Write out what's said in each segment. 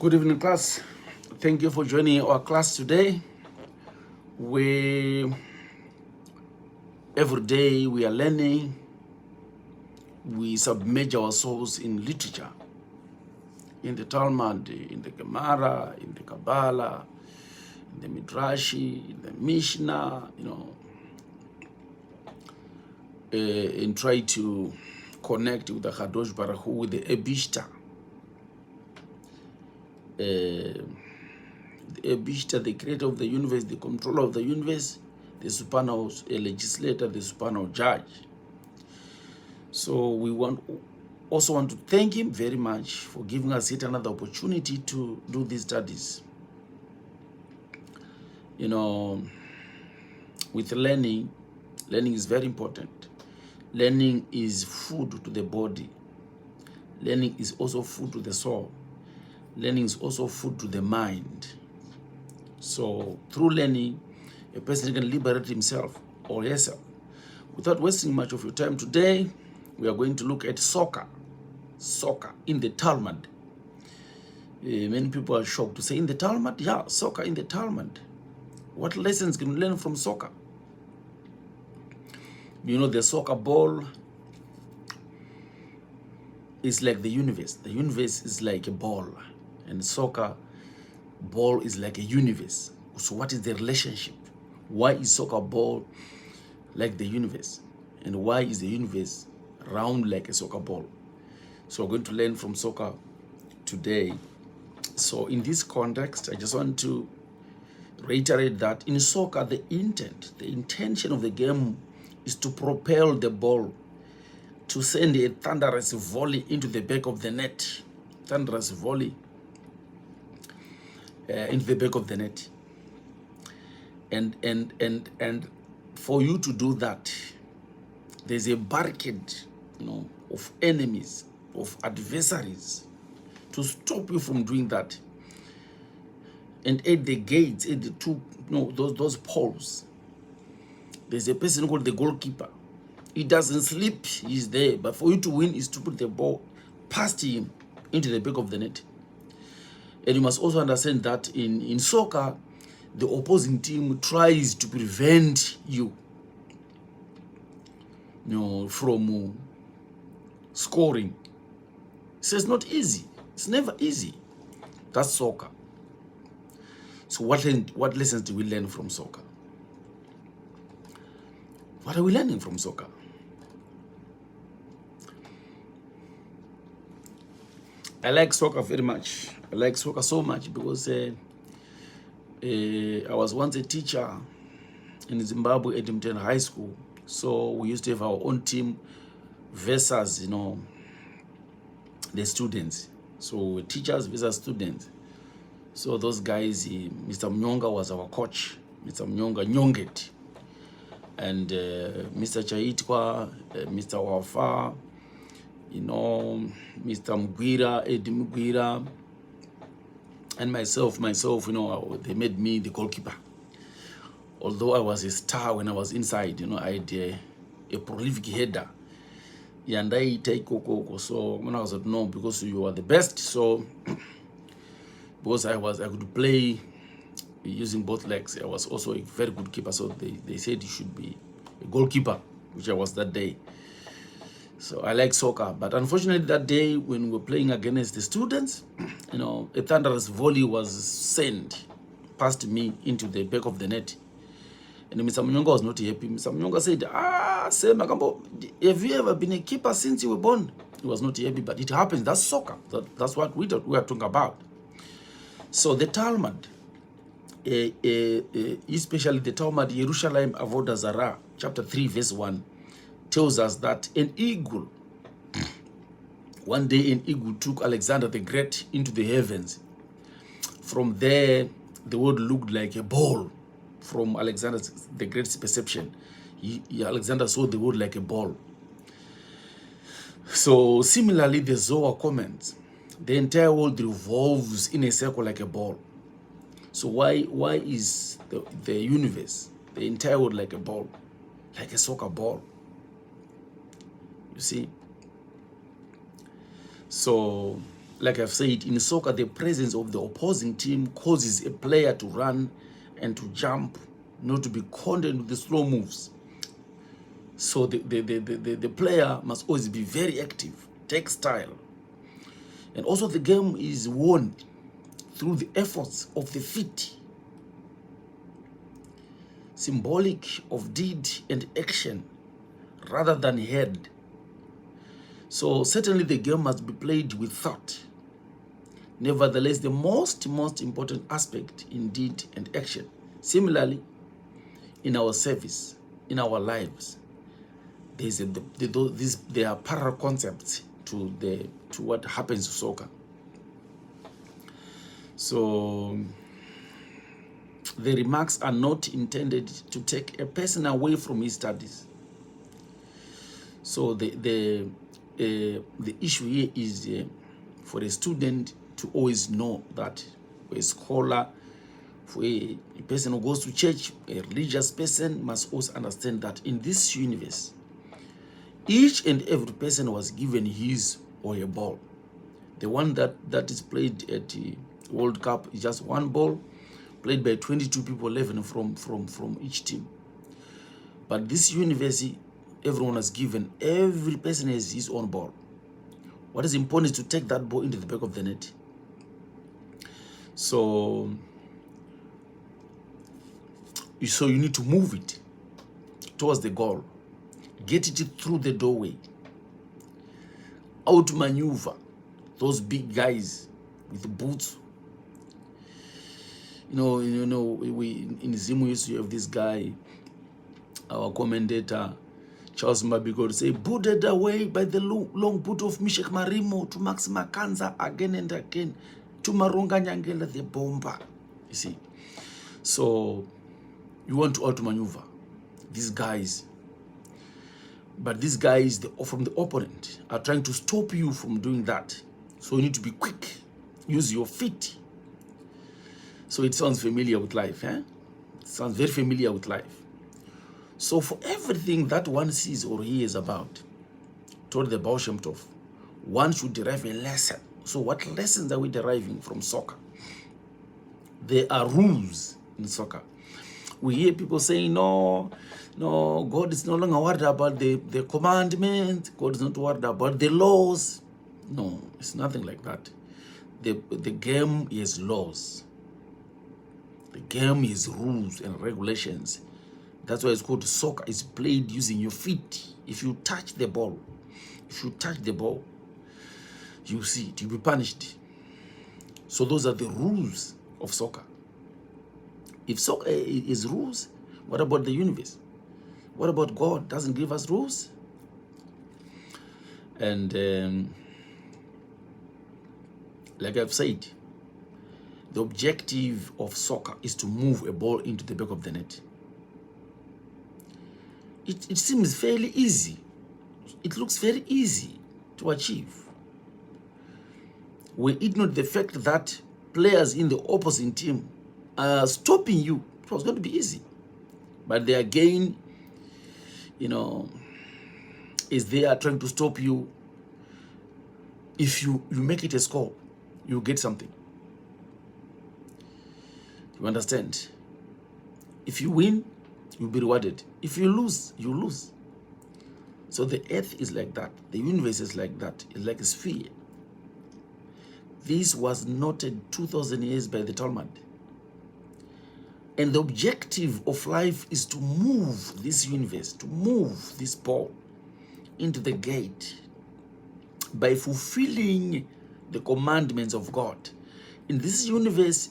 Good evening, class. Thank you for joining our class today. Every day we are learning, we submerge ourselves in literature, in the Talmud, in the Gemara, in the Kabbalah, in the Midrashi, in the Mishnah, and try to connect with the Kadosh Baruch Hu, with the Ebishta. The Ebishta, the creator of the universe, the controller of the universe, the supernal legislator, the supernal judge. So we also want to thank him very much for giving us yet another opportunity to do these studies. With learning is very important. Learning is food to the body. Learning is also food to the soul. Learning is also food to the mind. So through learning, a person can liberate himself or herself. Without wasting much of your time today, we are going to look at soccer. Soccer in the Talmud. Many people are shocked to say, in the Talmud? Yeah, soccer in the Talmud. What lessons can we learn from soccer? The soccer ball is like the universe. The universe is like a ball. And soccer ball is like a universe. So what is the relationship? Why is soccer ball like the universe? And why is the universe round like a soccer ball? So we're going to learn from soccer today. So in this context, I just want to reiterate that in soccer, the intention of the game is to propel the ball, to send a thunderous volley into the back of the net. Thunderous volley into the back of the net. And for you to do that, there's a barricade, of enemies, of adversaries, to stop you from doing that. And at the gates, at the two, those poles, there's a person called the goalkeeper. He doesn't sleep, he's there. But for you to win is to put the ball past him into the back of the net. And you must also understand that in soccer, the opposing team tries to prevent you, from scoring. So it's not easy. It's never easy. That's soccer. So what lessons do we learn from soccer? What are we learning from soccer? I like soccer very much. I like soccer so much because I was once a teacher in Zimbabwe at Mtn High School. So we used to have our own team versus, the students. So teachers versus students. So those guys, Mr. Mnyonga was our coach. Mr. Mnyonga Nyonget. And Mr. Chaitwa, Mr. Wafa, Mr. Mugwira, Eddie Mugwira, and myself, they made me the goalkeeper. Although I was a star when I was inside, I had a prolific header. And I take Coco. So when I was at no, because you are the best, so because I could play using both legs. I was also a very good keeper, so they said you should be a goalkeeper, which I was that day. So I like soccer, but unfortunately that day when we were playing against the students, a thunderous volley was sent past me into the back of the net. And Mr. Mnyonga was not happy. Mr. Mnyonga said, Sam Makambo, have you ever been a keeper since you were born? He was not happy, but it happens. That's soccer. That's what we are talking about. So the Talmud, especially the Talmud, Yerushalayim Avodah Zarah, chapter 3, verse 1, tells us that one day an eagle took Alexander the Great into the heavens. From there, the world looked like a ball. From Alexander the Great's perception, Alexander saw the world like a ball. So similarly, the Zohar comments, the entire world revolves in a circle like a ball. So why is the universe, the entire world, like a ball, like a soccer ball? You see? So like I've said, in soccer, the presence of the opposing team causes a player to run and to jump, not to be content with the slow moves. So the player must always be very active, textile. And also the game is won through the efforts of the feet, symbolic of deed and action rather than head. So certainly the game must be played with thought. Nevertheless, the most important aspect in deed and action. Similarly, in our service, in our lives, there are parallel concepts to what happens to soccer. So the remarks are not intended to take a person away from his studies. So the issue here is for a student to always know that, for a scholar, for a person who goes to church, a religious person must also understand that in this universe, each and every person was given his or a ball. The one that is played at the World Cup is just one ball, played by 22 people, 11 from each team. But this universe, everyone is given, every person has his own ball. What is important is to take that ball into the back of the net. So you need to move it towards the goal. Get it through the doorway. Outmaneuver those big guys with the boots. We in Zimu used to have this guy, our commentator, Charles Mabiko, say, booted away by the long boot of Mishek Marimo to Max Makanza again and again, to Maronga Nyangela the bomber. You see. So you want to outmaneuver these guys. But these guys from the opponent are trying to stop you from doing that. So you need to be quick. Use your feet. So it sounds familiar with life, eh? It sounds very familiar with life. So for everything that one sees or hears about, told the Baal Shem Tov, one should derive a lesson. So what lessons are we deriving from soccer? There are rules in soccer. We hear people saying, no, God is no longer worried about the commandments. God is not worried about the laws. No, it's nothing like that. The game is laws. The game is rules and regulations. That's why it's called soccer. It's played using your feet. If you touch the ball, you see it, you'll be punished. So those are the rules of soccer. If soccer is rules, what about the universe? What about God? Doesn't give us rules? And like I've said, the objective of soccer is to move a ball into the back of the net. It seems fairly easy. It looks very easy to achieve. We ignore the fact that players in the opposing team are stopping you. It was going to be easy. But they again, is they are trying to stop you. If you make it a score, you get something. You understand? If you win, you'll be rewarded. If you lose, you lose. So the earth is like that. The universe is like that. It's like a sphere. This was noted 2,000 years by the Talmud. And the objective of life is to move this universe, to move this ball into the gate by fulfilling the commandments of God. In this universe,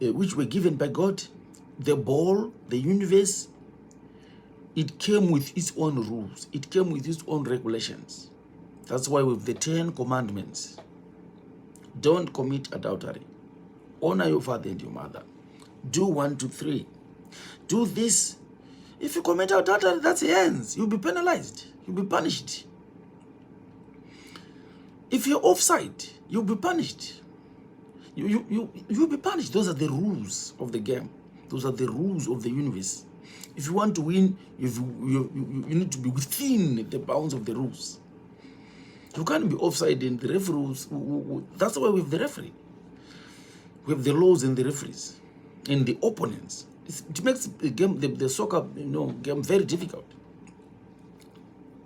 which were given by God, the ball, the universe, it came with its own rules. It came with its own regulations. That's why with the 10 commandments, don't commit adultery. Honor your father and your mother. Do 1, 2, 3. Do this. If you commit adultery, that's the ends. You'll be penalized. You'll be punished. If you're offside, you'll be punished. You'll be punished. Those are the rules of the game. Those are the rules of the universe. If you want to win, you need to be within the bounds of the rules. You can't be offside in the referees. That's why we have the referee. We have the laws and the referees and the opponents. It makes the game, the soccer, game very difficult.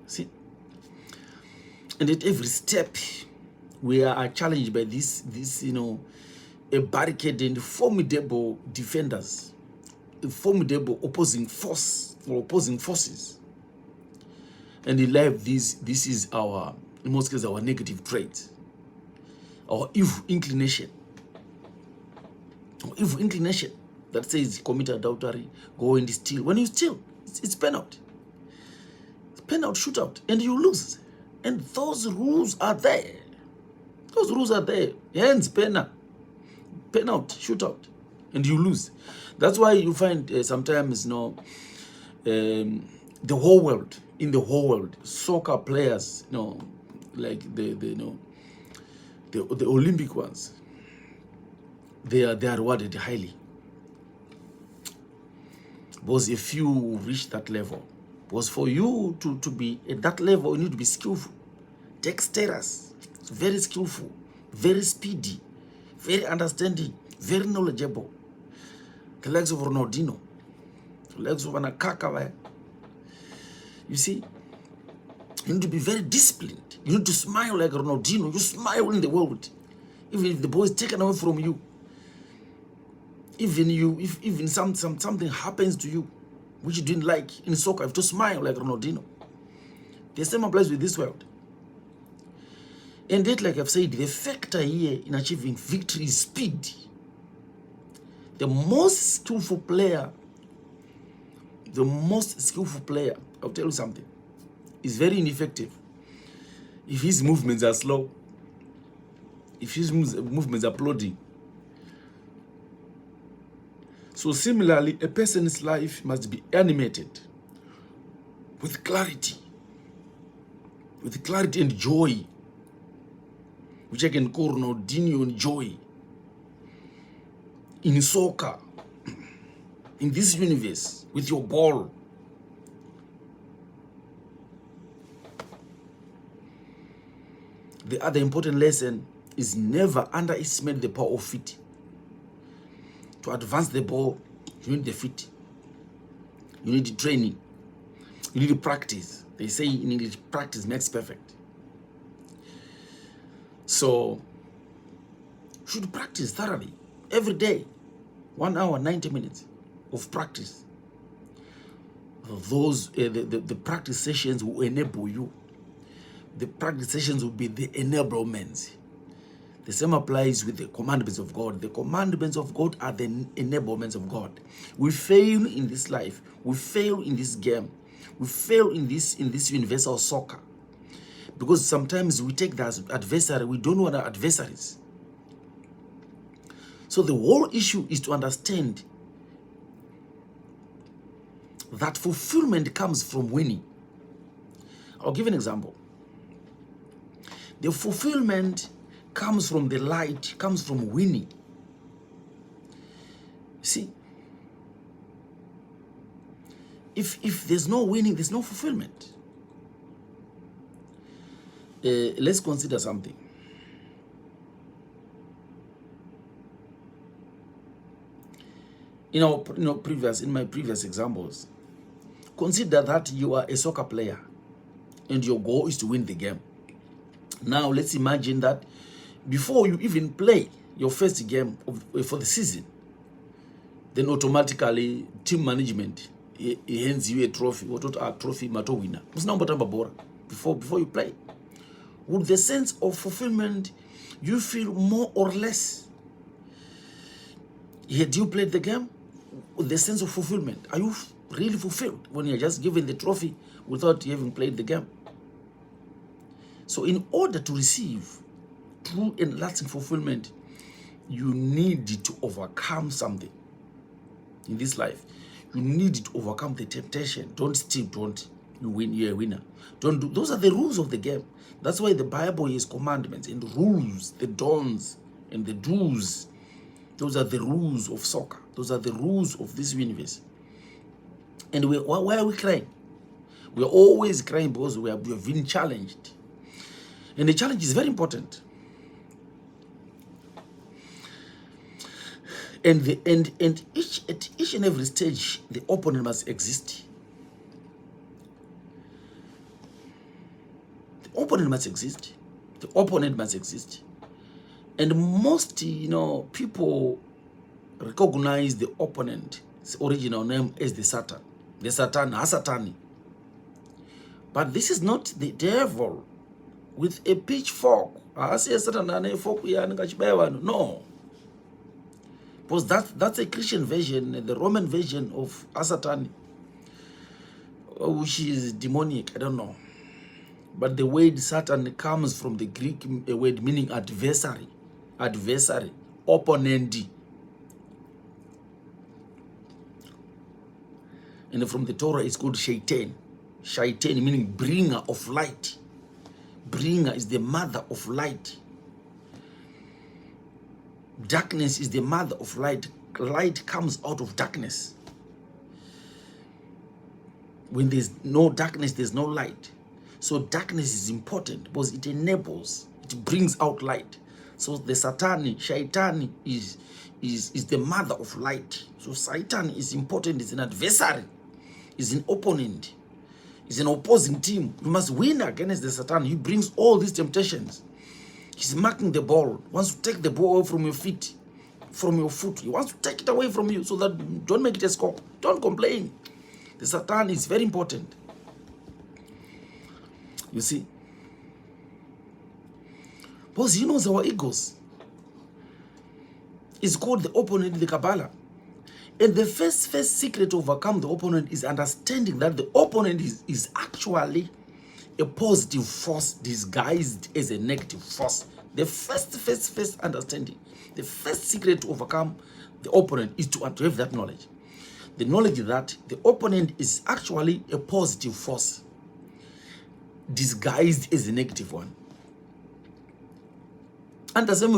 See, and at every step, we are challenged by this, a barricade and formidable defenders, a formidable opposing force or opposing forces. And in life, this is our, in most cases, our negative trait, our evil inclination. Evil inclination that says commit adultery, go and steal. When you steal, it's penalty. It's penalty shootout, and you lose. And those rules are there. Those rules are there. Hands, penalty, shootout, and you lose. That's why you find sometimes, the whole world, in the whole world, soccer players, like the Olympic ones, they are rewarded highly. Because if you reach that level, because for you to be at that level, you need to be skillful, dexterous, very skillful, very speedy, very understanding, very knowledgeable. The legs of Ronaldinho, the legs of Anakaka. You see, you need to be very disciplined. You need to smile like Ronaldinho. You smile in the world. Even if the ball is taken away from you, if something happens to you, which you didn't like in soccer, you have to smile like Ronaldinho. The same applies with this world. And that, like I've said, the factor here in achieving victory is speed. The most skillful player, I'll tell you something, is very ineffective if his movements are slow, if his movements are plodding. So similarly, a person's life must be animated with clarity and joy, which I can call Ronaldinho and joy. In soccer, in this universe, with your ball. The other important lesson is never underestimate the power of feet. To advance the ball, you need the feet. You need the training. You need the practice. They say in English, practice makes perfect. So, you should practice thoroughly every day. 1 hour, 90 minutes of practice. Those the practice sessions will enable you. The practice sessions will be the enablement. The same applies with the commandments of God. The commandments of God are the enablements of God. We fail in this life. We fail in this game. We fail in this universal soccer. Because sometimes we take the adversary, we don't know our adversaries. So the whole issue is to understand that fulfillment comes from winning. I'll give an example. The fulfillment comes from the light, comes from winning. See, if there's no winning, there's no fulfillment. Let's consider something. In my previous examples, consider that you are a soccer player and your goal is to win the game. Now let's imagine that before you even play your first game for the season, then automatically team management hands you a trophy. What a trophy matter winner. Before you play, with the sense of fulfillment, you feel more or less. Had you played the game with the sense of fulfillment? Are you really fulfilled when you're just given the trophy without having played the game? So in order to receive true and lasting fulfillment, you need to overcome something in this life. You need to overcome the temptation. Don't steal, you win, you're a winner. Don't do, those are the rules of the game. That's why the Bible is commandments and rules, the don'ts and the do's. Those are the rules of soccer. Those are the rules of this universe. And why are we crying? We are always crying because we have been challenged. And the challenge is very important. And at each and every stage, the opponent must exist. The opponent must exist. The opponent must exist. And most, people recognize the opponent's original name as the Satan. The Satan, Hasatani. But this is not the devil with a pitchfork. No. Because that's a Christian version, the Roman version of Hasatani, which is demonic, I don't know. But the word Satan comes from the Greek word meaning adversary, opponent. And from the Torah it's called Shaitan. Shaitan meaning bringer of light. Bringer is the mother of light. Darkness is the mother of light. Light comes out of darkness. When there's no darkness, there's no light. So darkness is important because it enables, it brings out light. So the Satani, Shaitani is the mother of light. So Satan is important, it's an adversary, is an opponent, is an opposing team. You must win against the Satan. He brings all these temptations. He's marking the ball, wants to take the ball away from your feet, from your foot. He wants to take it away from you so that don't make it a score. Don't complain. The Satan is very important. You see? Because he knows our egos. It's called the opponent in the Kabbalah. And the first secret to overcome the opponent is understanding that the opponent is actually a positive force disguised as a negative force. The first understanding, the first secret to overcome the opponent is to have that knowledge. The knowledge that the opponent is actually a positive force disguised as a negative one. And it's not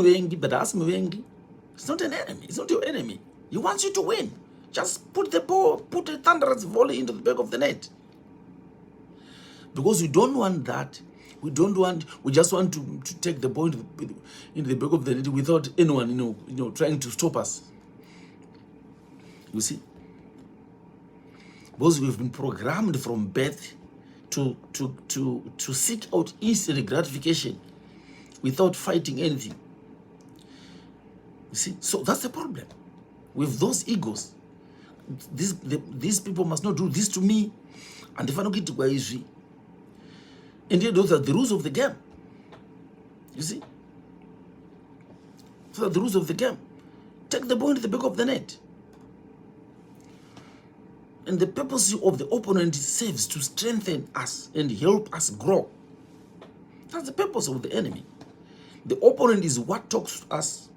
an enemy, it's not your enemy. He wants you to win. Just put the ball, put a thunderous volley into the back of the net. Because we don't want that. We just want to take the ball into the back of the net without anyone, trying to stop us. You see? Because we've been programmed from birth to seek out instant gratification without fighting anything. You see? So that's the problem. With those egos, these people must not do this to me. And if I don't get to where is he? And yet those are the rules of the game. You see? Those are the rules of the game. Take the ball into the back of the net. And the purpose of the opponent serves to strengthen us and help us grow. That's the purpose of the enemy. The opponent is what talks to us.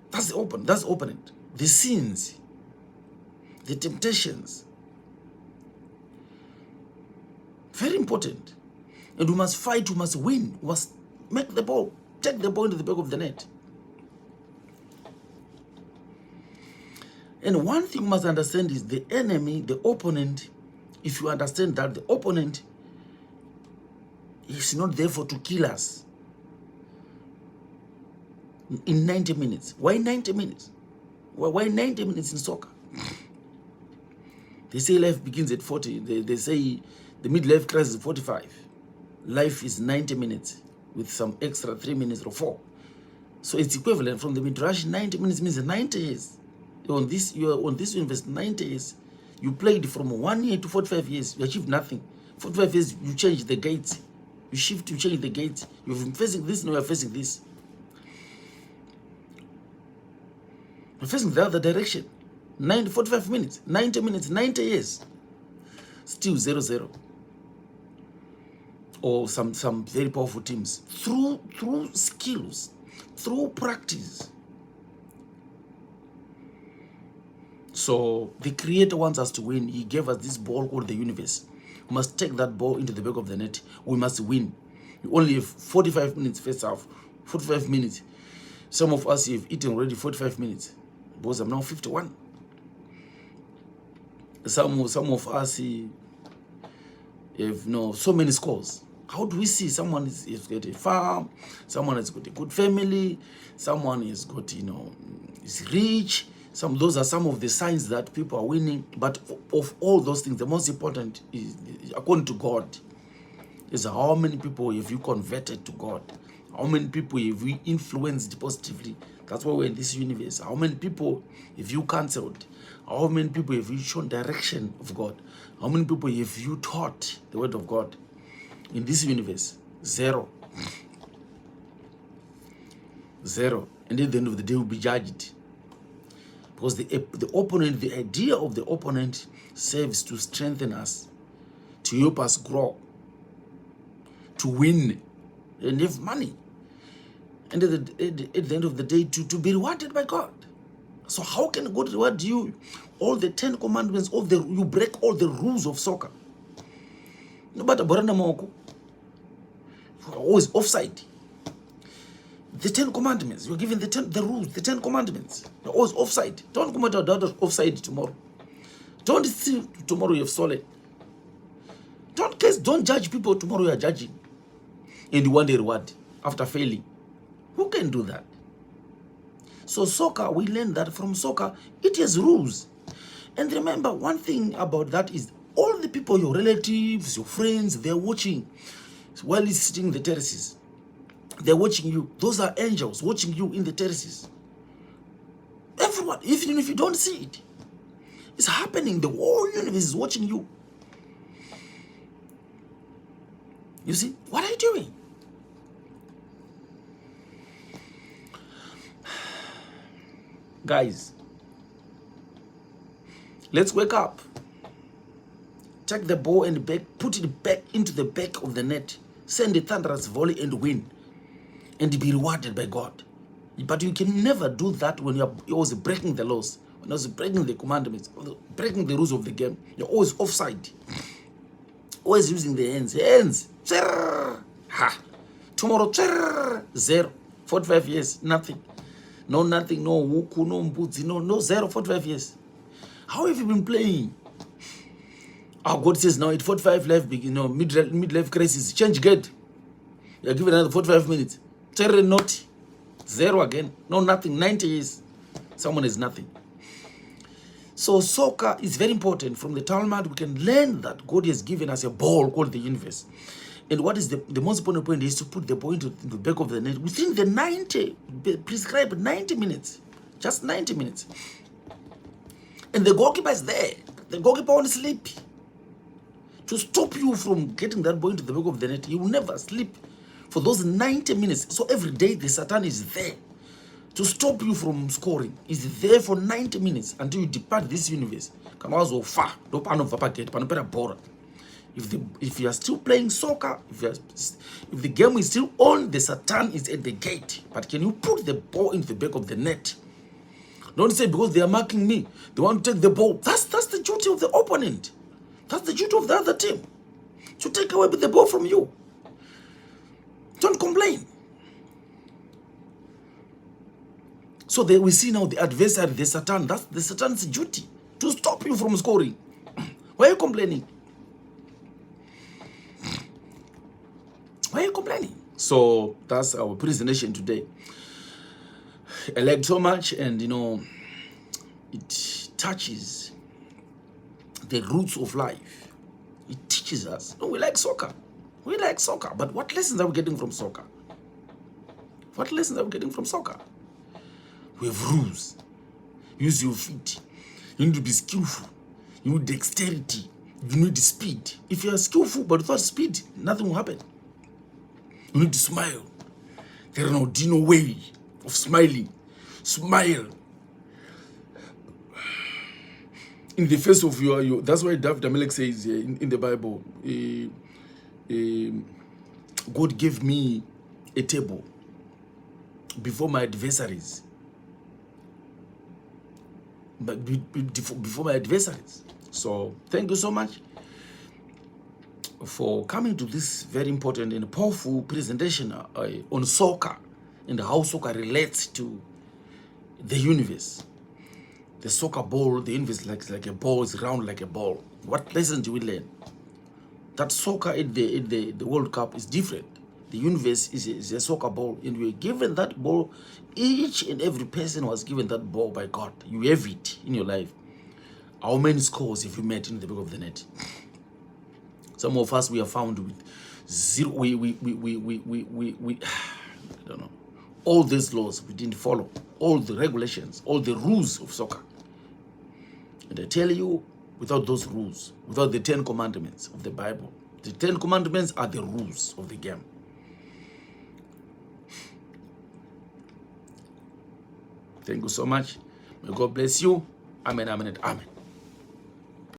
That's the opponent. The sins, the temptations. Very important. And we must fight, we must win, we must make the ball, take the ball into the back of the net. And one thing you must understand is the enemy, the opponent, if you understand that the opponent is not there to kill us in 90 minutes. Why 90 minutes? Why 90 minutes in soccer? They say life begins at 40. They say the midlife crisis is 45. Life is 90 minutes with some extra 3 minutes or 4. So it's equivalent from the midrash. 90 minutes means 90 years. You are on this universe 90 years. You played from 1 year to 45 years. You achieved nothing. 45 years, you change the gates. You shift, you change the gates. You've been facing this, now you're facing this. You're facing the other direction. 45 minutes, 90 minutes, 90 years. Still 0-0. Or some very powerful teams. Through skills, through practice. So the Creator wants us to win. He gave us this ball called the universe. We must take that ball into the back of the net. We must win. We only have 45 minutes first half. 45 minutes. Some of us have eaten already 45 minutes. Because I'm now 51. Some of us have so many scores. How do we see someone is got a farm, someone has got a good family, someone has got, is rich? Those are some of the signs that people are winning. But of all those things, the most important is, according to God, is how many people have you converted to God? How many people have you influenced positively? That's why we're in this universe. How many people have you cancelled? How many people have you shown direction of God? How many people have you taught the word of God? In this universe, 0. 0. And at the end of the day, will be judged. Because the opponent, the idea of the opponent serves to strengthen us, to help us grow, to win, and have money. And at the end of the day, to be rewarded by God. So how can God reward you? All the 10 commandments, you break all the rules of soccer. No matter Moko. Always offside. The 10 commandments, you're given the rules, the 10 commandments. You're always offside. Don't come out of offside tomorrow. Don't see tomorrow you have stolen. Don't judge people tomorrow you are judging. And you want a reward after failing. Who can do that? So soccer, we learn that from soccer, it has rules. And remember, one thing about that is all the people, your relatives, your friends, they're watching while he's sitting in the terraces. They're watching you. Those are angels watching you in the terraces. Everyone, even if you don't see it, it's happening. The whole universe is watching you. You see, what are you doing? Guys, let's wake up. Take the ball and put it back into the back of the net. Send the thunderous volley and win. And be rewarded by God. But you can never do that when you're always breaking the laws. When you're breaking the commandments. Breaking the rules of the game. You're always offside. Always using the hands. Hands. Ha. Tomorrow. 0. 45 years. Nothing. No nothing. No wuku. No mbudzi. No 0. 45 years. How have you been playing? Oh, God says now at 45 life, midlife crisis, change gate. You're given another 45 minutes. Not 0 again. No, nothing. 90 years. Someone is nothing. So soccer is very important. From the Talmud, we can learn that God has given us a ball called the universe. And what is the most important point is to put the ball into the back of the net within the prescribed 90 minutes. Just 90 minutes. And the goalkeeper is there. The goalkeeper won't sleep. To stop you from getting that ball into the back of the net, he will never sleep for those 90 minutes. So every day the Satan is there to stop you from scoring. He's there for 90 minutes until you depart this universe. If you are still playing soccer, if the game is still on, the Satan is at the gate. But can you put the ball into the back of the net? Don't say because they are marking me, they want to take the ball. That's the duty of the opponent. That's the duty of the other team. To take away the ball from you. Don't complain. So we see now the adversary, the Satan. That's the Satan's duty. To stop you from scoring. Why are you complaining? Why are you complaining? So that's our presentation today. I like so much, and it touches the roots of life. It teaches us. We like soccer. We like soccer. But what lessons are we getting from soccer? What lessons are we getting from soccer? We have rules. Use your feet. You need to be skillful. You need dexterity. You need speed. If you are skillful but without speed, nothing will happen. You need to smile. There is no way of smiling. Smile. In the face of your that's why David Amalek says in the Bible, God gave me a table before my adversaries. But before my adversaries. So thank you so much for coming to this very important and powerful presentation on soccer and how soccer relates to the universe. The soccer ball, the universe like a ball, is round like a ball. What lessons do we learn? That soccer at the World Cup is different. The universe is a soccer ball, and we are given that ball. Each and every person was given that ball by God. You have it in your life. How many scores have you met in the back of the net? Some of us, we are found with zero. We I don't know. All these laws we didn't follow. All the regulations, all the rules of soccer. And I tell you, without those rules, without the 10 commandments of the Bible, the 10 commandments are the rules of the game. Thank you so much. May God bless you. Amen, amen, and amen.